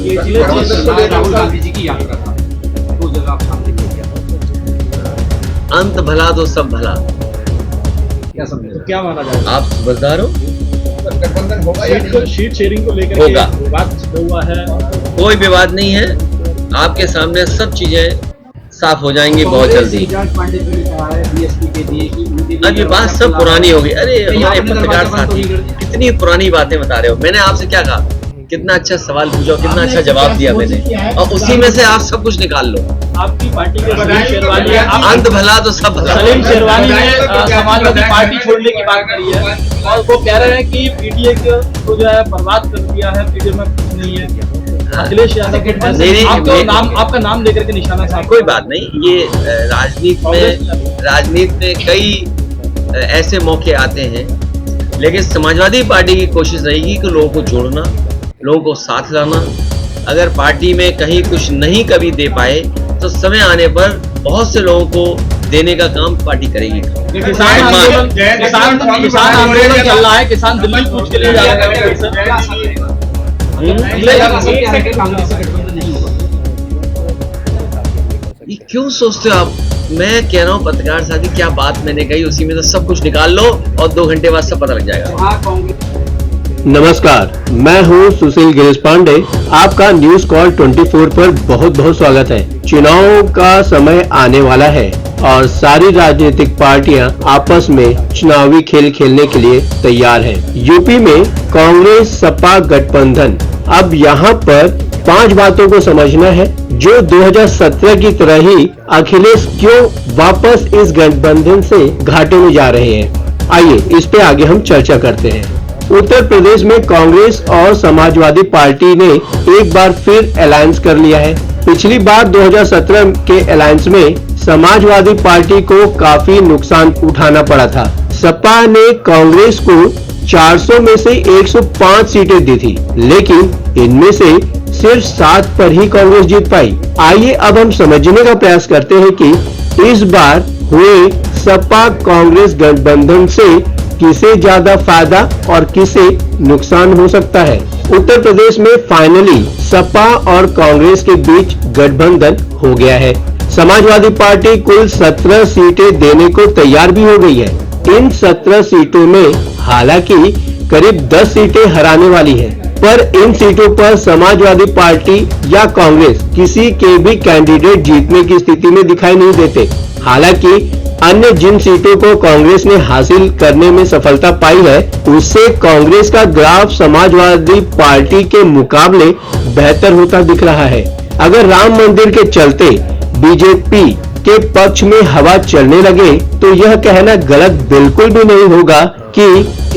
राहुल गांधी जी की यात्रा था, दो जगह आप सामने किया, अंत भला तो सब भला, क्या समझे? तो क्या माना जाए? आप समझदार हो? गठबंधन होगा या नहीं? शीट शेयरिंग को लेकर होगा। विवाद हुआ है। कोई विवाद नहीं है, आपके सामने सब चीजें साफ हो जाएंगी बहुत जल्दी। अब ये बात सब पुरानी होगी। अरे हमारे पत्रकार साथी कितनी पुरानी बातें बता रहे हो। मैंने आपसे क्या कहा, कितना अच्छा सवाल पूछा, कितना अच्छा जवाब दिया मैंने, और उसी में से आप सब कुछ निकाल लो। आपकी पार्टी के सलीम शेरवानी, अंत भला तो सब भला। सलीम शेरवानी ने समाजवादी पार्टी छोड़ने की बात करी है और वो कह रहे हैं कि पीटीए को जो है बर्बाद कर दिया है, पीटीए में कुछ नहीं है। अखिलेश यादव के आपका नाम लेकर के निशाना साहब। कोई बात नहीं, ये राजनीति में कई ऐसे मौके आते हैं, लेकिन समाजवादी पार्टी की कोशिश रहेगी कि लोगों को जोड़ना, लोगों को साथ लाना। अगर पार्टी में कहीं कुछ नहीं कभी दे पाए तो समय आने पर बहुत से लोगों को देने का काम पार्टी करेगी। किसान आंदोलन चल रहा है, किसान दिल्ली कूच के लिए जा रहे हैं। ये क्यों सोचते हो आप? मैं कह रहा हूँ पत्रकार साथी, क्या बात मैंने कही उसी में तो सब कुछ निकाल लो और 2 घंटे बाद सब पता लग जाएगा। नमस्कार, मैं हूं सुशील गिरीश पांडे। आपका न्यूज कॉल 24 पर बहुत बहुत स्वागत है। चुनाव का समय आने वाला है और सारी राजनीतिक पार्टियां आपस में चुनावी खेल खेलने के लिए तैयार हैं। यूपी में कांग्रेस सपा गठबंधन। अब यहाँ पर 5 बातों को समझना है जो 2017 की तरह ही अखिलेश क्यों वापस इस गठबंधन से घाटे में जा रहे हैं। आइए इस पे आगे हम चर्चा करते हैं। उत्तर प्रदेश में कांग्रेस और समाजवादी पार्टी ने एक बार फिर अलायंस कर लिया है। पिछली बार 2017 के अलायंस में समाजवादी पार्टी को काफी नुकसान उठाना पड़ा था। सपा ने कांग्रेस को 400 में से 105 सीटें दी थी, लेकिन इनमें से सिर्फ 7 पर ही कांग्रेस जीत पाई। आइए अब हम समझने का प्रयास करते हैं कि इस बार हुए सपा कांग्रेस गठबंधन से किसे ज्यादा फायदा और किसे नुकसान हो सकता है। उत्तर प्रदेश में फाइनली सपा और कांग्रेस के बीच गठबंधन हो गया है। समाजवादी पार्टी कुल 17 सीटें देने को तैयार भी हो गई है। इन 17 सीटों में हालांकि करीब 10 सीटें हराने वाली है, पर इन सीटों पर समाजवादी पार्टी या कांग्रेस किसी के भी कैंडिडेट जीतने की स्थिति में दिखाई नहीं देते। हालांकि अन्य जिन सीटों को कांग्रेस ने हासिल करने में सफलता पाई है, उससे कांग्रेस का ग्राफ समाजवादी पार्टी के मुकाबले बेहतर होता दिख रहा है। अगर राम मंदिर के चलते बीजेपी के पक्ष में हवा चलने लगे तो यह कहना गलत बिल्कुल भी नहीं होगा कि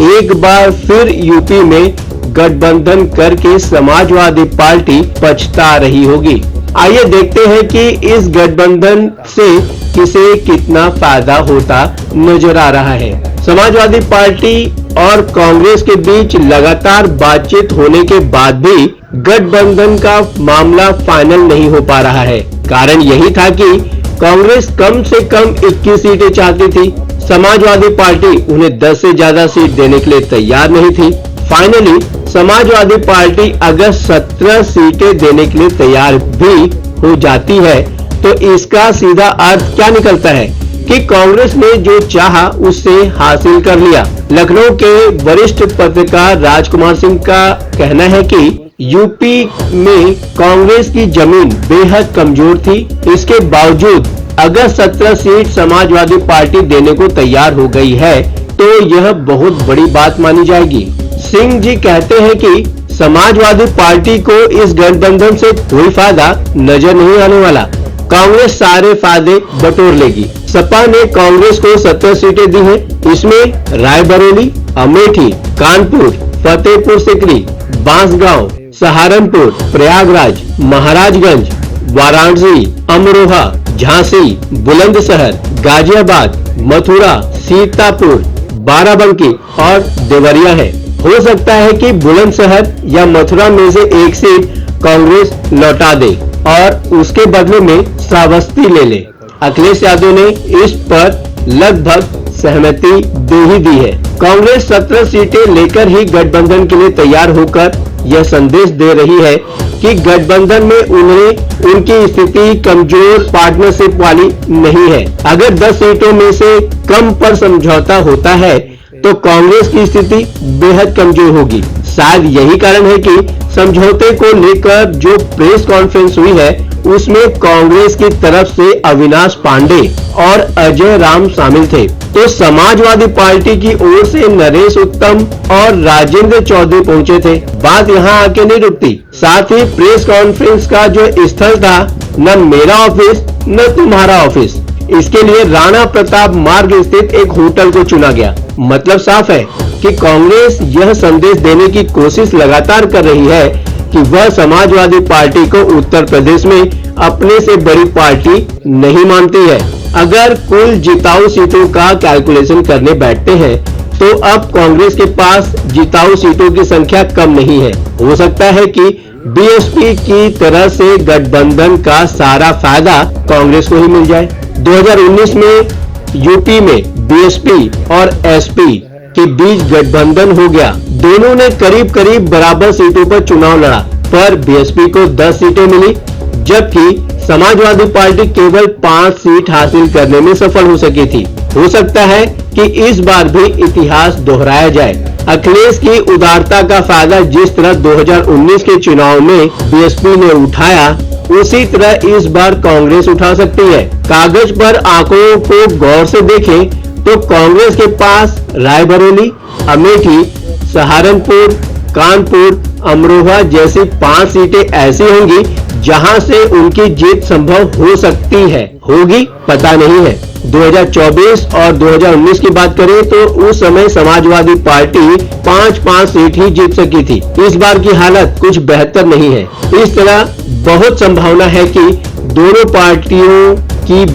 एक बार फिर यूपी में गठबंधन करके समाजवादी पार्टी पछता रही होगी। आइए देखते हैं कि इस गठबंधन से किसे कितना फायदा होता नजर आ रहा है। समाजवादी पार्टी और कांग्रेस के बीच लगातार बातचीत होने के बाद भी गठबंधन का मामला फाइनल नहीं हो पा रहा है। कारण यही था कि कांग्रेस कम से कम 21 सीटें चाहती थी, समाजवादी पार्टी उन्हें 10 से ज्यादा सीट देने के लिए तैयार नहीं थी। फाइनली समाजवादी पार्टी अगर 17 सीटें देने के लिए तैयार भी हो जाती है तो इसका सीधा अर्थ क्या निकलता है कि कांग्रेस ने जो चाहा उससे हासिल कर लिया। लखनऊ के वरिष्ठ पत्रकार राजकुमार सिंह का कहना है कि यूपी में कांग्रेस की जमीन बेहद कमजोर थी। इसके बावजूद अगर 17 सीट समाजवादी पार्टी देने को तैयार हो गई है तो यह बहुत बड़ी बात मानी जाएगी। सिंह जी कहते हैं कि समाजवादी पार्टी को इस गठबंधन से कोई फायदा नजर नहीं आने वाला। कांग्रेस सारे फायदे बटोर लेगी। सपा ने कांग्रेस को 17 सीटें दी हैं। इसमें रायबरेली, अमेठी, कानपुर, फतेहपुर सिकरी, बांसगांव, सहारनपुर, प्रयागराज, महाराजगंज, वाराणसी, अमरोहा, झांसी, बुलंदशहर, गाजियाबाद, मथुरा, सीतापुर, बाराबंकी और देवरिया है। हो सकता है कि बुलंदशहर या मथुरा में से एक सीट कांग्रेस लौटा दे और उसके बदले में श्रावस्ती ले ले। अखिलेश यादव ने इस पर लगभग सहमति दे ही दी है। कांग्रेस 17 सीटें लेकर ही गठबंधन के लिए तैयार होकर यह संदेश दे रही है कि गठबंधन में उन्हें उनकी स्थिति कमजोर पार्टनरशिप वाली नहीं है। अगर 10 सीटों में से कम पर समझौता होता है तो कांग्रेस की स्थिति बेहद कमजोर होगी। शायद यही कारण है कि समझौते को लेकर जो प्रेस कॉन्फ्रेंस हुई है उसमें कांग्रेस की तरफ से अविनाश पांडे और अजय राम शामिल थे, तो समाजवादी पार्टी की ओर से नरेश उत्तम और राजेंद्र चौधरी पहुंचे थे। बात यहां आके नहीं रुकती। साथ ही प्रेस कॉन्फ्रेंस का जो स्थल था, न मेरा ऑफिस न तुम्हारा ऑफिस, इसके लिए राणा प्रताप मार्ग स्थित एक होटल को चुना गया। मतलब साफ है कि कांग्रेस यह संदेश देने की कोशिश लगातार कर रही है कि वह समाजवादी पार्टी को उत्तर प्रदेश में अपने से बड़ी पार्टी नहीं मानती है। अगर कुल जिताऊ सीटों का कैलकुलेशन करने बैठते हैं तो अब कांग्रेस के पास जिताऊ सीटों की संख्या कम नहीं है। हो सकता है कि बीएसपी की तरह से गठबंधन का सारा फायदा कांग्रेस को ही मिल जाए। 2019 में यूपी में बीएसपी और एसपी के बीच गठबंधन हो गया। दोनों ने करीब करीब बराबर सीटों पर चुनाव लड़ा, पर बीएसपी को 10 सीटें मिली, जबकि समाजवादी पार्टी केवल 5 सीट हासिल करने में सफल हो सकी थी। हो सकता है कि इस बार भी इतिहास दोहराया जाए। अखिलेश की उदारता का फायदा जिस तरह 2019 के चुनाव में बीएसपी ने उठाया, उसी तरह इस बार कांग्रेस उठा सकती है। कागज पर आंकड़ों को गौर से देखें तो कांग्रेस के पास रायबरेली, अमेठी, सहारनपुर, कानपुर, अमरोहा जैसी 5 सीटें ऐसी होंगी जहां से उनकी जीत संभव हो सकती है। होगी पता नहीं है। 2024 और 2019 की बात करें तो उस समय समाजवादी पार्टी 5-5 सीट ही जीत सकी थी। इस बार की हालत कुछ बेहतर नहीं है। इस तरह बहुत संभावना है कि दोनों पार्टियों की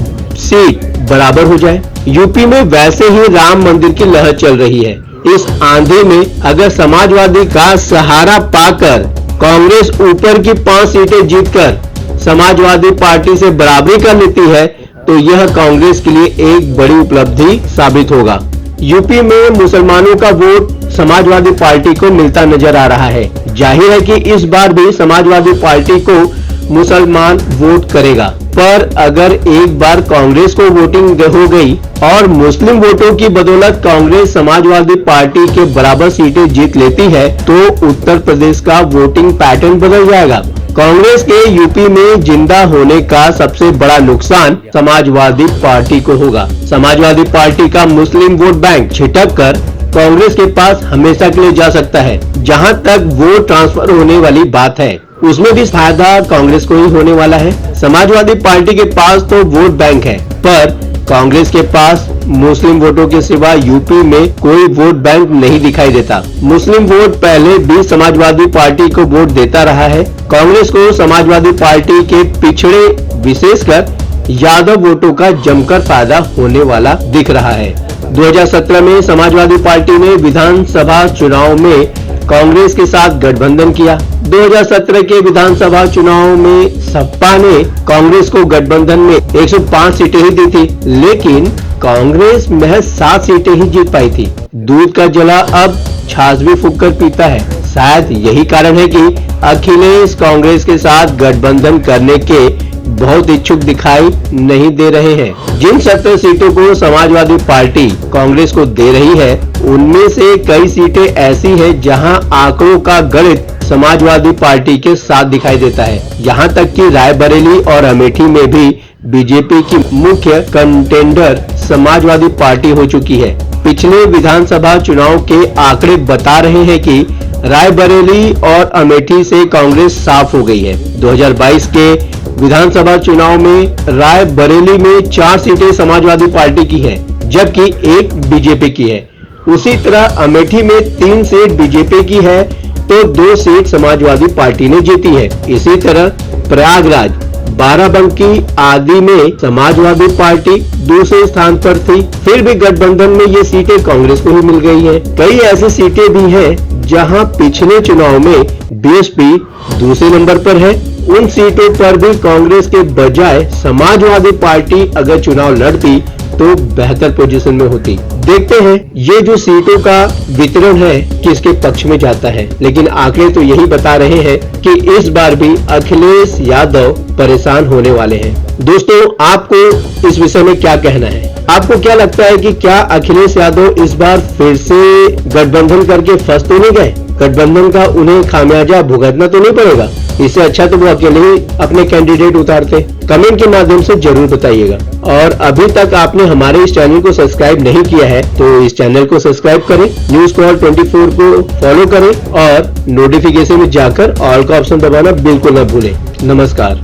सीट बराबर हो जाए। यूपी में वैसे ही राम मंदिर की लहर चल रही है। इस आंधी में अगर समाजवादी का सहारा पाकर कांग्रेस ऊपर की 5 सीटें जीतकर समाजवादी पार्टी से बराबरी कर लेती है तो यह कांग्रेस के लिए एक बड़ी उपलब्धि साबित होगा। यूपी में मुसलमानों का वोट समाजवादी पार्टी को मिलता नजर आ रहा है। जाहिर है कि इस बार भी समाजवादी पार्टी को मुसलमान वोट करेगा, पर अगर एक बार कांग्रेस को वोटिंग हो गई और मुस्लिम वोटों की बदौलत कांग्रेस समाजवादी पार्टी के बराबर सीटें जीत लेती है तो उत्तर प्रदेश का वोटिंग पैटर्न बदल जाएगा। कांग्रेस के यूपी में जिंदा होने का सबसे बड़ा नुकसान समाजवादी पार्टी को होगा। समाजवादी पार्टी का मुस्लिम वोट बैंक छिटक कर कांग्रेस के पास हमेशा के लिए जा सकता है। जहां तक वोट ट्रांसफर होने वाली बात है, उसमें भी फायदा कांग्रेस को ही होने वाला है। समाजवादी पार्टी के पास तो वोट बैंक है, पर कांग्रेस के पास मुस्लिम वोटों के सिवा यूपी में कोई वोट बैंक नहीं दिखाई देता। मुस्लिम वोट पहले भी समाजवादी पार्टी को वोट देता रहा है। कांग्रेस को समाजवादी पार्टी के पिछड़े विशेषकर यादव वोटों का जमकर फायदा होने वाला दिख रहा है। 2017 में समाजवादी पार्टी ने विधानसभा चुनाव में कांग्रेस के साथ गठबंधन किया। 2017 के विधानसभा चुनाव में सपा ने कांग्रेस को गठबंधन में 105 सीटें ही दी थी, लेकिन कांग्रेस महज 7 सीटें ही जीत पाई थी। दूध का जला अब छाछ भी फूंक कर पीता है। शायद यही कारण है कि अखिलेश कांग्रेस के साथ गठबंधन करने के बहुत इच्छुक दिखाई नहीं दे रहे हैं। जिन 70 सीटों को समाजवादी पार्टी कांग्रेस को दे रही है, उनमें से कई सीटें ऐसी हैं जहां आंकड़ों का गणित समाजवादी पार्टी के साथ दिखाई देता है। यहां तक कि रायबरेली और अमेठी में भी बीजेपी की मुख्य कंटेंडर समाजवादी पार्टी हो चुकी है। पिछले विधानसभा चुनाव के आंकड़े बता रहे हैं कि रायबरेली और अमेठी से कांग्रेस साफ हो गई है। 2022 के विधानसभा चुनाव में रायबरेली में 4 सीटें समाजवादी पार्टी की है, जबकि 1 बीजेपी की है। उसी तरह अमेठी में 3 सीट बीजेपी की है तो 2 सीट समाजवादी पार्टी ने जीती है। इसी तरह प्रयागराज, बाराबंकी आदि में समाजवादी पार्टी दूसरे स्थान पर थी, फिर भी गठबंधन में ये सीटें कांग्रेस को ही मिल गई है। कई ऐसी सीटें भी हैं जहां पिछले चुनाव में बीएसपी दूसरे नंबर पर है। उन सीटों पर भी कांग्रेस के बजाय समाजवादी पार्टी अगर चुनाव लड़ती तो बेहतर पोजीशन में होती। देखते हैं ये जो सीटों का वितरण है किसके पक्ष में जाता है, लेकिन आंकड़े तो यही बता रहे हैं कि इस बार भी अखिलेश यादव परेशान होने वाले हैं। दोस्तों, आपको इस विषय में क्या कहना है? आपको क्या लगता है कि क्या अखिलेश यादव इस बार फिर से गठबंधन करके फंस तो नहीं गए? गठबंधन का उन्हें खामियाजा भुगतना तो नहीं पड़ेगा? इससे अच्छा तो वो अकेले ही अपने कैंडिडेट उतारते। कमेंट के माध्यम से जरूर बताइएगा। और अभी तक आपने हमारे इस चैनल को सब्सक्राइब नहीं किया है तो इस चैनल को सब्सक्राइब करें, न्यूज कॉल 24 को फॉलो करें और नोटिफिकेशन में जाकर ऑल का ऑप्शन दबाना बिल्कुल न भूलें। नमस्कार।